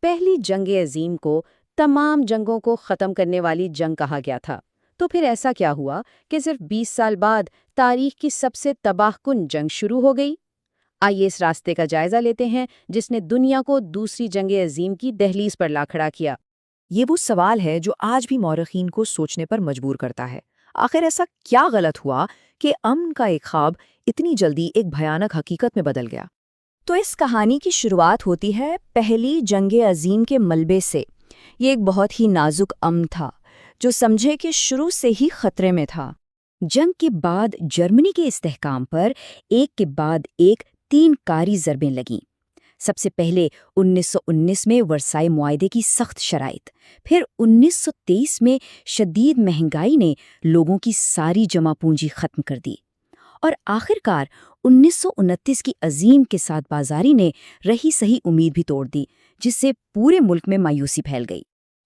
پہلی جنگ عظیم کو تمام جنگوں کو ختم کرنے والی جنگ کہا گیا تھا۔ تو پھر ایسا کیا ہوا کہ صرف 20 سال بعد تاریخ کی سب سے تباہ کن جنگ شروع ہو گئی؟ آئیے اس راستے کا جائزہ لیتے ہیں جس نے دنیا کو دوسری جنگ عظیم کی دہلیز پر لا کھڑا کیا۔ یہ وہ سوال ہے جو آج بھی مورخین کو سوچنے پر مجبور کرتا ہے۔ آخر ایسا کیا غلط ہوا کہ امن کا ایک خواب اتنی جلدی ایک بھیانک حقیقت میں بدل گیا؟ تو اس کہانی کی شروعات ہوتی ہے پہلی جنگ عظیم کے ملبے سے۔ یہ ایک بہت ہی نازک امن تھا جو سمجھے کہ شروع سے ہی خطرے میں تھا۔ جنگ کے بعد جرمنی کے استحکام پر ایک کے بعد ایک 3 کاری ضربیں لگیں۔ سب سے پہلے 1919 میں ورسائے معاہدے کی سخت شرائط، پھر 1923 میں شدید مہنگائی نے لوگوں کی ساری جمع پونجی ختم کر دی، اور آخر کار 1929 کی عظیم کے ساتھ بازاری نے رہی صحیح امید بھی توڑ دی، جس سے پورے ملک میں مایوسی پھیل گئی۔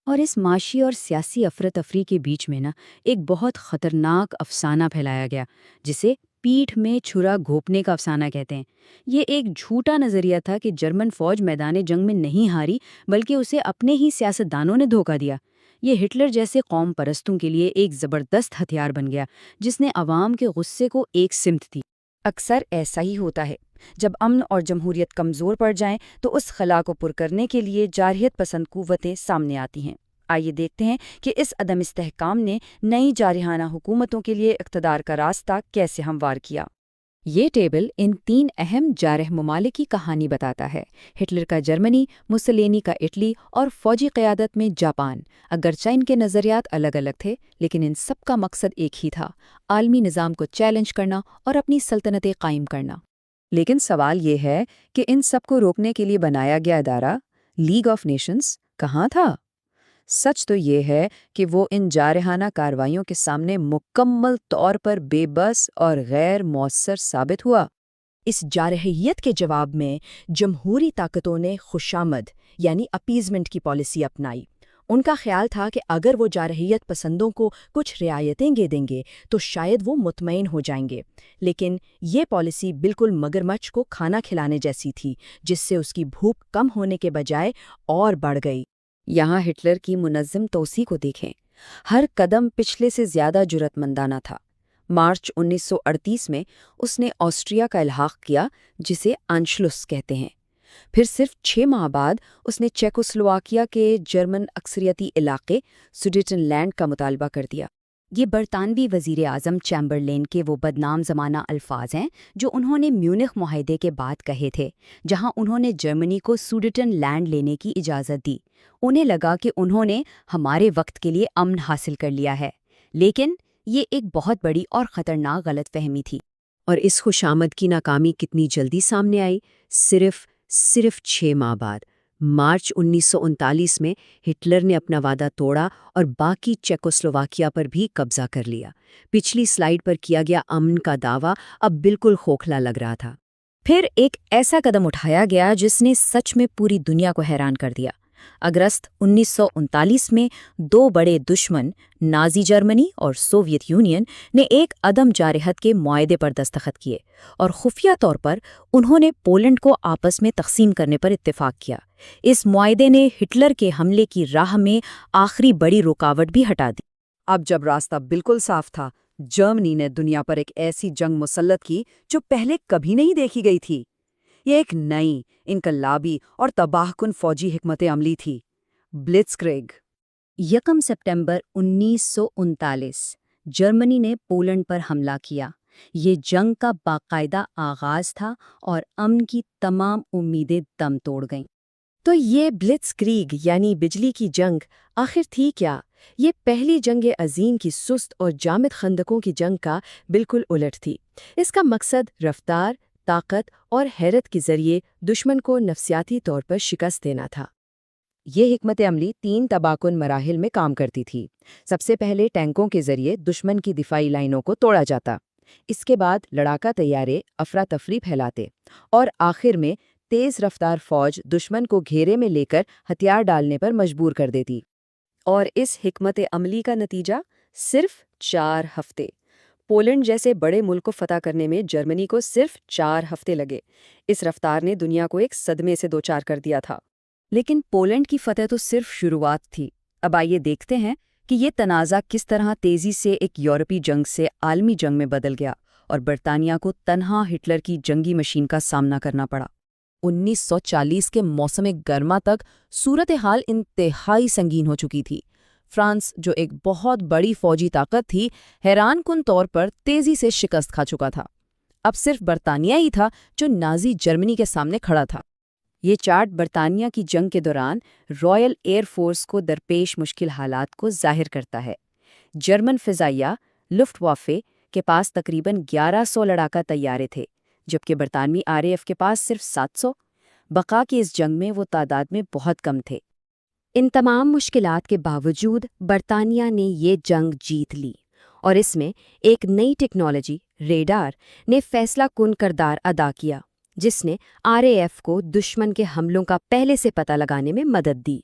اور اس معاشی اور سیاسی افراتفری کے بیچ میں ایک بہت خطرناک افسانہ پھیلایا گیا جسے پیٹھ میں چھرا گھونپنے کا افسانہ کہتے ہیں۔ یہ ایک جھوٹا نظریہ تھا کہ جرمن فوج میدان جنگ میں نہیں ہاری، بلکہ اسے اپنے ہی سیاستدانوں نے دھوکہ دیا۔ یہ ہٹلر جیسے قوم پرستوں کے لیے ایک زبردست ہتھیار بن گیا جس نے عوام کے غصے کو ایک سمت دی۔ اکثر ایسا ہی ہوتا ہے، جب امن اور جمہوریت کمزور پڑ جائیں تو اس خلا کو پر کرنے کے لیے جارحیت پسند قوتیں سامنے آتی ہیں۔ آئیے دیکھتے ہیں کہ اس عدم استحکام نے نئی جارحانہ حکومتوں کے لیے اقتدار کا راستہ کیسے ہموار کیا۔ یہ ٹیبل ان 3 اہم جارح ممالک کی کہانی بتاتا ہے: ہٹلر کا جرمنی، مسولینی کا اٹلی اور فوجی قیادت میں جاپان۔ اگرچہ ان کے نظریات الگ الگ تھے، لیکن ان سب کا مقصد ایک ہی تھا: عالمی نظام کو چیلنج کرنا اور اپنی سلطنتیں قائم کرنا۔ لیکن سوال یہ ہے کہ ان سب کو روکنے کے لیے بنایا گیا ادارہ لیگ آف نیشنز کہاں تھا؟ سچ تو یہ ہے کہ وہ ان جارحانہ کارروائیوں کے سامنے مکمل طور پر بے بس اور غیر مؤثر ثابت ہوا۔ اس جارحیت کے جواب میں جمہوری طاقتوں نے خوشامد یعنی اپیزمنٹ کی پالیسی اپنائی۔ ان کا خیال تھا کہ اگر وہ جارحیت پسندوں کو کچھ رعایتیں دیں گے تو شاید وہ مطمئن ہو جائیں گے، لیکن یہ پالیسی بالکل مگرمچھ کو کھانا کھلانے جیسی تھی، جس سے اس کی بھوک کم ہونے کے بجائے اور بڑھ گئی۔ یہاں ہٹلر کی منظم توسیع کو دیکھیں۔ ہر قدم پچھلے سے زیادہ جرأت مندانہ تھا۔ مارچ 1938 میں اس نے آسٹریا کا الحاق کیا، جسے انشلس کہتے ہیں۔ پھر صرف 6 ماہ بعد اس نے چیکوسلواکیا کے جرمن اکثریتی علاقے سوڈیٹن لینڈ کا مطالبہ کر دیا۔ یہ برطانوی وزیر اعظم چیمبرلین کے وہ بدنام زمانہ الفاظ ہیں جو انہوں نے میونخ معاہدے کے بعد کہے تھے، جہاں انہوں نے جرمنی کو سوڈیٹن لینڈ لینے کی اجازت دی۔ انہیں لگا کہ انہوں نے ہمارے وقت کے لیے امن حاصل کر لیا ہے، لیکن یہ ایک بہت بڑی اور خطرناک غلط فہمی تھی۔ اور اس خوشامد کی ناکامی کتنی جلدی سامنے آئی؟ صرف 6 ماہ بعد، مارچ 1939 میں ہٹلر نے اپنا وعدہ توڑا اور باقی چیکوسلواکیا پر بھی قبضہ کر لیا۔ پچھلی سلائیڈ پر کیا گیا امن کا دعویٰ اب بالکل کھوکھلا لگ رہا تھا۔ پھر ایک ایسا قدم اٹھایا گیا جس نے سچ میں پوری دنیا کو حیران کر دیا۔ اگست 1939 میں 2 بڑے دشمن، نازی جرمنی اور سوویت یونین، نے ایک عدم جارحیت کے معاہدے پر دستخط کیے، اور خفیہ طور پر انہوں نے پولینڈ کو آپس میں تقسیم کرنے پر اتفاق کیا۔ اس معاہدے نے ہٹلر کے حملے کی راہ میں آخری بڑی رکاوٹ بھی ہٹا دی۔ اب جب راستہ بالکل صاف تھا، جرمنی نے دنیا پر ایک ایسی جنگ مسلط کی جو پہلے کبھی نہیں دیکھی گئی تھی۔ یہ ایک نئی، انقلابی اور تباہ کن فوجی حکمت عملی تھی: بلٹزکریگ۔ 1 سپتمبر 1939 جرمنی نے پولینڈ پر حملہ کیا۔ یہ جنگ کا باقاعدہ آغاز تھا اور امن کی تمام امیدیں دم توڑ گئیں۔ تو یہ بلٹزکریگ یعنی بجلی کی جنگ آخر تھی کیا؟ یہ پہلی جنگ عظیم کی سست اور جامد خندقوں کی جنگ کا بالکل الٹ تھی۔ اس کا مقصد رفتار، طاقت اور حیرت کے ذریعے دشمن کو نفسیاتی طور پر شکست دینا تھا۔ یہ حکمت عملی 3 تباہ کن مراحل میں کام کرتی تھی۔ سب سے پہلے ٹینکوں کے ذریعے دشمن کی دفاعی لائنوں کو توڑا جاتا، اس کے بعد لڑاکا طیارے افراتفری پھیلاتے، اور آخر میں تیز رفتار فوج دشمن کو گھیرے میں لے کر ہتھیار ڈالنے پر مجبور کر دیتی۔ اور اس حکمت عملی کا نتیجہ صرف 4 ہفتے۔ پولینڈ جیسے بڑے ملک کو فتح کرنے میں جرمنی کو صرف 4 ہفتے لگے۔ اس رفتار نے دنیا کو ایک صدمے سے دوچار کر دیا تھا۔ لیکن پولینڈ کی فتح تو صرف شروعات تھی۔ اب آئیے دیکھتے ہیں کہ یہ تنازع کس طرح تیزی سے ایک یورپی جنگ سے عالمی جنگ میں بدل گیا اور برطانیہ کو تنہا ہٹلر کی جنگی مشین کا سامنا کرنا پڑا۔ 1940 کے موسم گرما تک صورتحال انتہائی سنگین ہو چکی تھی۔ فرانس، جو ایک بہت بڑی فوجی طاقت تھی، حیران کن طور پر تیزی سے شکست کھا چکا تھا۔ اب صرف برطانیہ ہی تھا جو نازی جرمنی کے سامنے کھڑا تھا۔ یہ چارٹ برطانیہ کی جنگ کے دوران رائل ایئر فورس کو درپیش مشکل حالات کو ظاہر کرتا ہے۔ جرمن فضائیہ لفٹ وافے کے پاس تقریباً 1100 لڑاکا طیارے تھے، جبکہ برطانوی RAF کے پاس صرف 700۔ بقا کی اس جنگ میں وہ تعداد میں بہت کم تھے۔ ان تمام مشکلات کے باوجود برطانیہ نے یہ جنگ جیت لی، اور اس میں ایک نئی ٹیکنالوجی، ریڈار، نے فیصلہ کن کردار ادا کیا، جس نے RAF کو دشمن کے حملوں کا پہلے سے پتہ لگانے میں مدد دی۔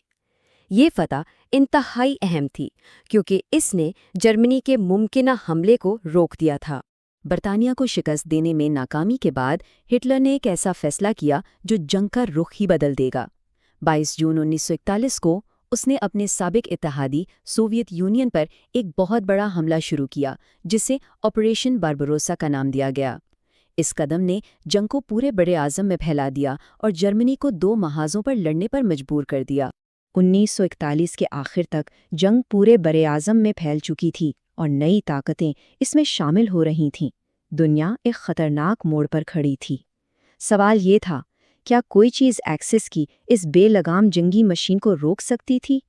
یہ فتح انتہائی اہم تھی کیونکہ اس نے جرمنی کے ممکنہ حملے کو روک دیا تھا۔ برطانیہ کو شکست دینے میں ناکامی کے بعد ہٹلر نے ایک ایسا فیصلہ کیا جو جنگ کا رخ ہی بدل دے گا۔ 22 جون 1941 کو اس نے اپنے سابق اتحادی سوویت یونین پر ایک بہت بڑا حملہ شروع کیا، جسے آپریشن باربروسا کا نام دیا گیا۔ اس قدم نے جنگ کو پورے بڑے اعظم میں پھیلا دیا اور جرمنی کو 2 محاذوں پر لڑنے پر مجبور کر دیا۔ 1941 کے آخر تک جنگ پورے برے اعظم میں پھیل چکی تھی اور نئی طاقتیں اس میں شامل ہو رہی تھیں۔ دنیا ایک خطرناک موڑ پر کھڑی تھی۔ سوال یہ تھا، کیا کوئی چیز ایکسس کی اس بے لگام جنگی مشین کو روک سکتی تھی؟